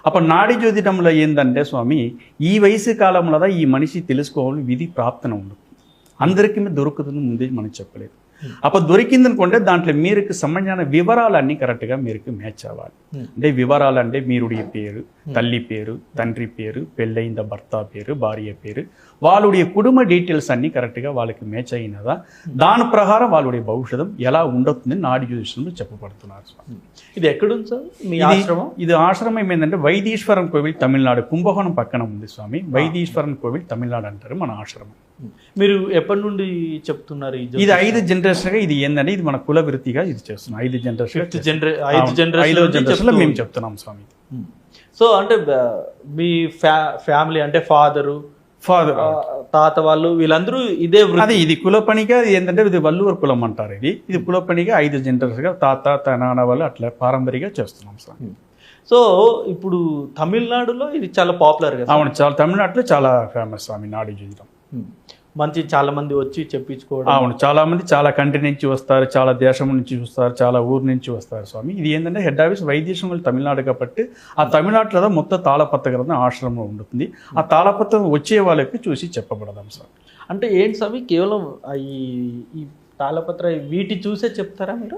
అప్పుడు నాడి జ్యోతిటంలో ఏంటంటే స్వామి ఈ వయసు కాలంలో ఈ మనిషి తెలుసుకోవాలి విధి ప్రాప్తన ఉండదు, అందరికీ దొరుకుతుంది ముందే మనం చెప్పలేదు. అప్పుడు దొరికింది అనుకుంటే దాంట్లో మీకు సంబంధించిన వివరాలన్నీ కరెక్ట్గా మీకు మ్యాచ్ అవ్వాలి. అంటే వివరాలు అంటే మీరుడి పేరు, తల్లి పేరు, తండ్రి పేరు, పెళ్ళైన భర్త పేరు, భార్య పేరు, వాళ్ళుடைய కుటుంబ డీటెయిల్స్ అన్నీ కరెక్ట్గా వాళ్ళకి మ్యాచ్ అయినదా, దాని ప్రకారం వాళ్ళుடைய భవిష్యత్తు ఎలా ఉండొస్తుందని నాడి జ్యోతిషంలో చెప్పబడుతున్నారు. ఇది ఎక్కడుంది సార్ మీ ఆశ్రమం? ఇది ఆశ్రమం ఏంటంటే వైదీశ్వరం కోవిల్ తమిళనాడు, కుంభకోణం పక్కన ఉంది స్వామి. వైదీశ్వరం కోవిల్ తమిళనాడు అంటారు మన ఆశ్రమం. మీరు ఎప్పటి నుండి చెప్తున్నారు? ఇది 5 జనరేషన్గా ఇది ఏంటంటే ఇది మన కుల వృత్తిగా ఇది చేస్తున్నాం. 5 జనరేషన్ మేము చెప్తున్నాం స్వామి. సో అంటే మీ ఫ్యామిలీ అంటే ఫాదర్ తాత వాళ్ళు వీళ్ళందరూ ఇదే అది ఇది కుల పనిగా ఏంటంటే ఇది వల్లూరు కులం అంటారు. ఇది కుల పనిగా 5 జనరేషన్గా తాత నాన్న వాళ్ళు అట్లా పారంపర్యంగా చేస్తున్నాం స్వామి. సో ఇప్పుడు తమిళనాడులో ఇది చాలా పాపులర్ కదా? అవును, చాలా తమిళనాడులో చాలా ఫేమస్ స్వామి నాడి జ్యోతిటం. మంచి చాలా మంది వచ్చి చెప్పించుకోవడం. అవును, చాలా మంది చాలా కంట్రీ నుంచి వస్తారు, చాలా దేశం నుంచి వస్తారు, చాలా ఊరు నుంచి వస్తారు స్వామి. ఇది ఏంటంటే హెడ్ ఆఫీస్ వైద్యశ్రమలు తమిళనాడు కాబట్టి ఆ తమిళనాడులో మొత్తం తాళపత్ర గ్రంథం ఆశ్రమం ఉంటుంది. ఆ తాళపత్రం వచ్చే వాళ్ళకి చూసి చెప్పబడదాం సార్. అంటే ఏంటి స్వామి కేవలం ఈ తాళపత్ర వీటి చూసే చెప్తారా మీరు?